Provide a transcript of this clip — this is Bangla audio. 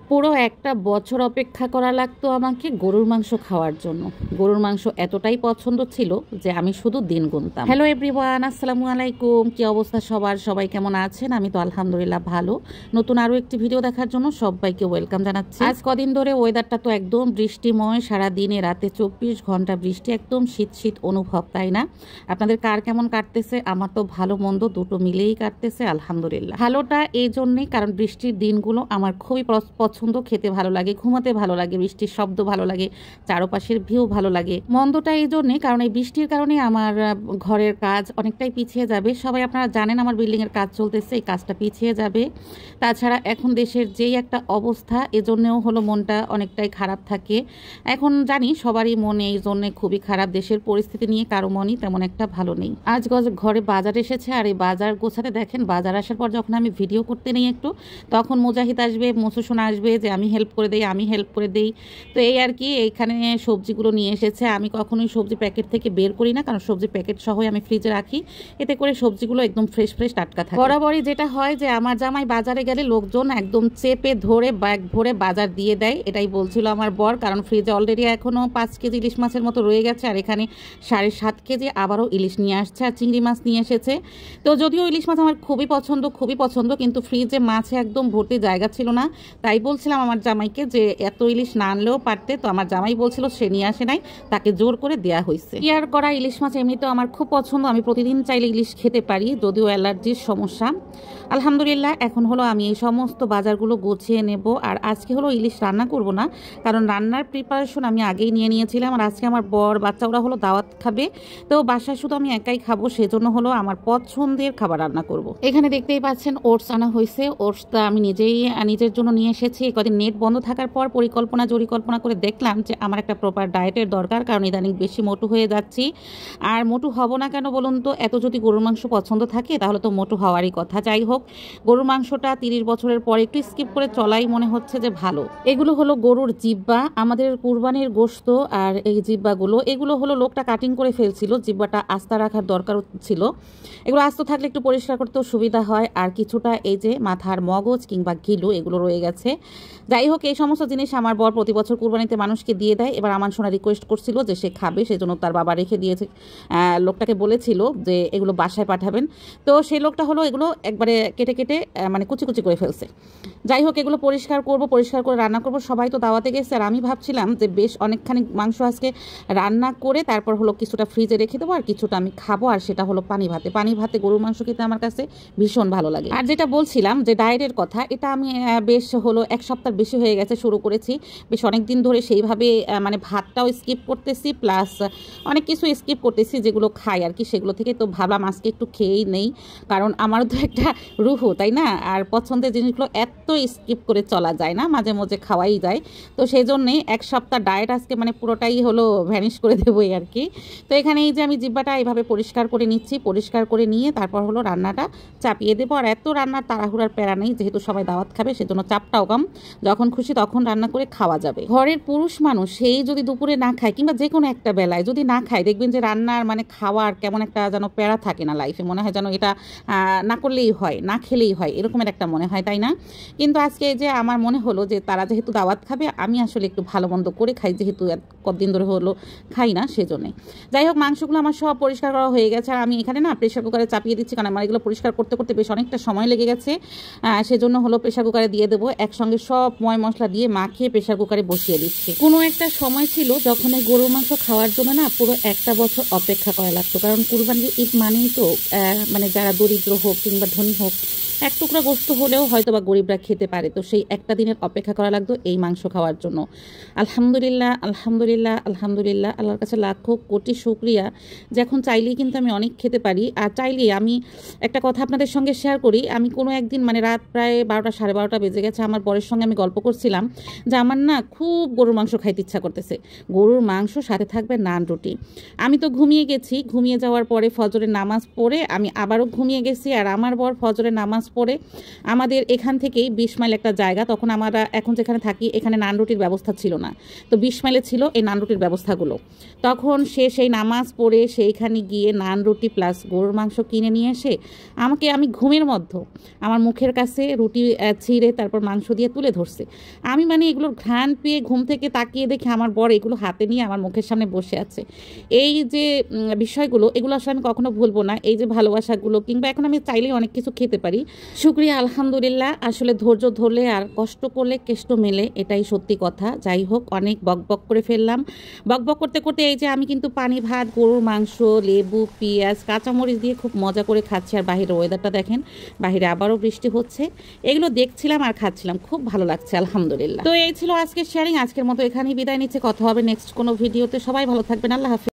পুরো একটা বছর অপেক্ষা করা লাগতো আমাকে গরুর মাংস খাওয়ার জন্য। গরুর মাংস এতটাই পছন্দ ছিল যে আমি শুধু দিন গুনতাম। হ্যালো এভরিওয়ান, আসসালামু আলাইকুম। কি অবস্থা সবার? সবাই কেমন আছেন? আমি তো আলহামদুলিল্লাহ ভালো। নতুন আরও একটি ভিডিও দেখার জন্য সবাইকে ওয়েলকাম জানাচ্ছি। আজ কদিন ধরে ওয়েদারটা তো একদম বৃষ্টিময়, সারা দিনে রাতে 24 ঘন্টা বৃষ্টি, একদম শীত শীত অনুভব, তাই না? আপনাদের কার কেমন কাটতেছে? আমার তো ভালো মন্দ দুটো মিলেই কাটতেছে আলহামদুলিল্লাহ। ভালোটা এই জন্যই কারণ বৃষ্টির দিনগুলো আমার খুবই পছন্দ, খেতে ভালো লাগে, ঘুমাতে ভালো লাগে, বৃষ্টির শব্দ ভালো লাগে, চারপাশের ভিউ ভালো লাগে। মন্দটা এই জন্যে কারণ এই বৃষ্টির কারণে আমার ঘরের কাজ অনেকটাই পিছিয়ে যাবে। সবাই আপনারা জানেন আমার বিল্ডিংয়ের কাজ চলতেছে, এই কাজটা পিছিয়ে যাবে। তাছাড়া এখন দেশের যেই একটা অবস্থা, এজন্যেও হলো মনটা অনেকটাই খারাপ থাকে। এখন জানি সবারই মনে এই জন্যে খুবই খারাপ, দেশের পরিস্থিতি নিয়ে কারো মনই তেমন একটা ভালো নেই। আজ ঘরে বাজার এসেছে, আর এই বাজার গোছাতে দেখেন, বাজার আসার পর যখন আমি ভিডিও করতে নেই একটু, তখন মুজাহিদ আসবে, মুসুসোনা আসবে যে আমি হেল্প করে দেই, আমি হেল্প করে দেই। তো এই আর কি, এইখানে সবজিগুলো নিয়ে এসেছে। আমি কখনোই সবজি প্যাকেট থেকে বের করি না, কারণ সবজি প্যাকেট সহই আমি ফ্রিজে রাখি, এতে করে সবজিগুলো একদম ফ্রেশ ফ্রেশ টাটকা থাকে। বরাবরই যেটা হয় যে আমার জামাই বাজারে গেলে লোকজন একদম চেপে ধরে ব্যাগ ভরে বাজার দিয়ে দেয়, এটাই বলছিল আমার বর। কারণ ফ্রিজে অলরেডি এখনও 5 কেজি ইলিশ মাছের মতো রয়ে গেছে, আর এখানে 7.5 কেজি আবারও ইলিশ নিয়ে আসছে, আর চিংড়ি মাছ নিয়ে এসেছে। তো যদিও ইলিশ মাছ আমার খুবই পছন্দ, কিন্তু ফ্রিজে মাছে একদম ভর্তি জায়গা ছিল না। তাই বলছিলাম আমার জামাইকে যে এত ইলিশ না আনলেও পারতে, তো আমার জামাই বলছিল সে নিয়ে আসে নাই, তাকে জোর করে দেয়া হয়েছে। কেয়ার করা ইলিশ মাছ এমনিতেও আমার খুব পছন্দ, আমি প্রতিদিন চাইলে ইলিশ খেতে পারি, যদিও অ্যালার্জির সমস্যা। আলহামদুলিল্লাহ এখন হলো আমি এই সমস্ত বাজারগুলো গুছিয়ে নেব। আর আজকে হলো ইলিশ রান্না করব না, কারণ রান্নার প্রিপারেশন আমি আগেই নিয়ে নিয়েছিলাম। আর আজকে আমার বর বাচ্চা ওরা হলো দাওয়াত খাবে, তো বাসায় শুধু আমি একাই খাবো, সেজন্য হলো আমার পছন্দের খাবার রান্না করব। এখানে দেখতেই পাচ্ছেন ওটস আনা হয়েছে। ওটসটা আমি নিজের জন্য নিয়ে এসেছি। কদিন নেট বন্ধ থাকার পর পরিকল্পনা করে দেখলাম যে আমার একটা প্রপার ডায়েটের দরকার, কারণ ইদানিং বেশি মোটু হয়ে যাচ্ছি। আর মোটু হব না কেন বলুন তো? এত যদি গরুর মাংস পছন্দ থাকে তাহলে তো মোটু হওয়ারই কথা। যাই হোক, গরুর মাংসটা 30 বছরের পর একটু স্কিপ করে চলাই মনে হচ্ছে যে ভালো। এগুলো হলো গরুর জিব্বা, আমাদের কুরবানির গোশত। আর এই জিব্বাগুলো এগুলো হলো লোকটা কাটিং করে ফেলছিল, জিব্বাটা আস্তা রাখার দরকার ছিল। এগুলো আস্ত থাকলে একটু পরিষ্কার করতেও সুবিধা হয়। আর কিছুটা এই যে মাথার মগজ কিংবা গিলু এগুলো রয়ে গেছে। যাই হোক, এই সমস্ত জিনিস আমার বর প্রতি বছর কুরবানিতে মানুষকে দিয়ে দেয়। এবার আমার সোনা রিকোয়েস্ট করছিল যে সে খাবে, সেজন্য তার বাবা রেখে দিয়েছে। লোকটাকে বলেছিল যে এগুলো বাসায় পাঠাবেন, তো সেই লোকটা হলো এগুলো একবারে কেটে মানে কুচি করে ফেলছে। যাই হোক, এগুলো পরিষ্কার করে রান্না করব। সবাই তো দাওয়াতে গেছে, আর আমি ভাবছিলাম যে বেশ অনেকখানি মাংস আজকে রান্না করে তারপর হলো কিছুটা ফ্রিজে রেখে দেবো, আর কিছুটা আমি খাবো। আর সেটা হলো পানি ভাতে গরুর মাংস খেতে আমার কাছে ভীষণ ভালো লাগে। আর যেটা বলছিলাম যে ডায়েটের কথা, এটা আমি বেশ হলো 1 সপ্তাহ বেশি হয়ে গেছে শুরু করেছি, বেশ অনেক দিন ধরে সেইভাবে মানে ভাতটাও স্কিপ করতেছি, প্লাস অনেক কিছু স্কিপ করতেছি যেগুলো খাই আর কি, সেগুলো থেকে তো ভাবলাম আজকে একটু খেয়েই নেই, কারণ আমারও তো একটা রুহ, তাই না? আর পছন্দের জিনিসগুলো এত স্কিপ করে চলা যায় না, মাঝে মাঝে খাওয়াই যায়। তো সেই জন্যে 1 সপ্তাহ ডায়েট আজকে মানে পুরোটাই হলো ভ্যানিশ করে দেবোই আর কি। তো এখানে এই যে আমি জিব্বাটা এইভাবে পরিষ্কার করে নিচ্ছি, পরিষ্কার করে নিয়ে তারপর হলো রান্নাটা চাপিয়ে দেবো। আর এত রান্নার তাড়াহুড়ার প্যারা নেই, যেহেতু সবাই দাওয়াত খাবে, সেজন্য চাপটাও কম, যখন খুশি তখন রান্না করে খাওয়া যাবে। ঘরের পুরুষ মানুষ সেই যদি দুপুরে না খায় কিংবা যে কোনো একটা বেলায় যদি না খায়, দেখবেন যে রান্নার মানে খাওয়ার কেমন একটা যেন প্যারা থাকে না লাইফে, মনে হয় যেন এটা না করলেই হয়, না খেলেই হয়, এরকমের একটা মনে হয়, তাই না? কিন্তু আজকে যে আমার মনে হলো যে তারা যেহেতু দাওয়াত খাবে, আমি আসলে একটু ভালো মন্দ করে খাই, যেহেতু কতদিন ধরে হলো খাই না, সেজন্যে। যাই হোক, মাংসগুলো আমার সব পরিষ্কার করা হয়ে গেছে। আর আমি এখানে না প্রেশার কুকারে চাপিয়ে দিচ্ছি, কারণ আমার এগুলো পরিষ্কার করতে বেশ অনেকটা সময় লেগে গেছে। সেজন্য হলো প্রেশার কুকারে দিয়ে দেবো, একসঙ্গে সব ময় মশলা দিয়ে মাখিয়ে প্রেশার কুকারে বসিয়ে দিচ্ছি। কোনো একটা সময় ছিল যখন এই গরুর মাংস খাওয়ার জন্য না পুরো 1 বছর অপেক্ষা করা লাগতো, কারণ কুরবানির ঈদ মানেই তো মানে যারা দরিদ্র হোক কিংবা ধনী হোক, 1 টুকরা গোশত হলেও হয়তো বা গরিবরা খেতে পারে, তো সেই একটা দিনের অপেক্ষা করা লাগতো এই মাংস খাওয়ার জন্য। আলহামদুলিল্লাহ, আল্লাহর কাছে লাখো কোটি শুকরিয়া যে এখন চাইলেই কিন্তু আমি অনেক খেতে পারি। আর চাইলেই আমি একটা কথা আপনাদের সঙ্গে শেয়ার করি, আমি কোনো একদিন মানে রাত প্রায় 12টা 12:30 বেজে গেছে, আমার বরের সঙ্গে আমি গল্প করছিলাম যে আমার না খুব গরুর মাংস খাইতে ইচ্ছা করতেছে, গরুর মাংস সাথে থাকবে নান রুটি। আমি তো ঘুমিয়ে গেছি, ঘুমিয়ে যাওয়ার পরে ফজরের নামাজ পড়ে আমি আবারও ঘুমিয়ে গেছি। আর আমার বর ফজরের নামাজ পড়ে আমাদের এখান থেকেই 20 মাইল একটা জায়গা, তখন আমরা এখন যেখানে থাকি এখানে নান রুটির ব্যবস্থা ছিল না, তো 20 মাইলে ছিল এই নান রুটির ব্যবস্থাগুলো। তখন সে সেই নামাজ পড়ে সেইখানে গিয়ে নান রুটি প্লাস গরুর মাংস কিনে নিয়ে এসে আমি ঘুমের মধ্যে আমার মুখের কাছে রুটি ছিঁড়ে তারপর মাংস দিয়ে তুলে ধরছে। আমি মানে এগুলোর ঘ্রাণ পেয়ে ঘুম থেকে তাকিয়ে দেখি আমার বর এগুলো হাতে নিয়ে আমার মুখের সামনে বসে আছে। এই যে বিষয়গুলো, এগুলো আসলে আমি কখনো ভুলবো না। এই যে ভালোবাসাগুলো, কিংবা এখন আমি চাইলেই অনেক কিছু খেতে পারি। শুকরিয়া, আলহামদুলিল্লাহ। আসলে ধৈর্য ধরলে আর কষ্ট করলে কেষ্ট মেলে, এটাই সত্যি কথা। যাই হোক, অনেক বকবক করে ফেললাম। বকবক করতে করতে এই যে আমি কিন্তু পানি ভাত, গরুর মাংস, লেবু, পেঁয়াজ, কাঁচামরিচ দিয়ে খুব মজা করে খাচ্ছি। আর বাহিরের ওয়েদারটা দেখেন, বাহিরে আবারও বৃষ্টি হচ্ছে। এগুলো দেখছিলাম আর খাচ্ছিলাম, খুব ভালো লাগছে আলহামদুলিল্লাহ। তো এই ছিল আজকের শেয়ারিং। আজকের মতো এখানেই বিদায় নিচ্ছে। কথা হবে নেক্সট কোনো ভিডিওতে। সবাই ভালো থাকবেন। আল্লাহ হাফেজ।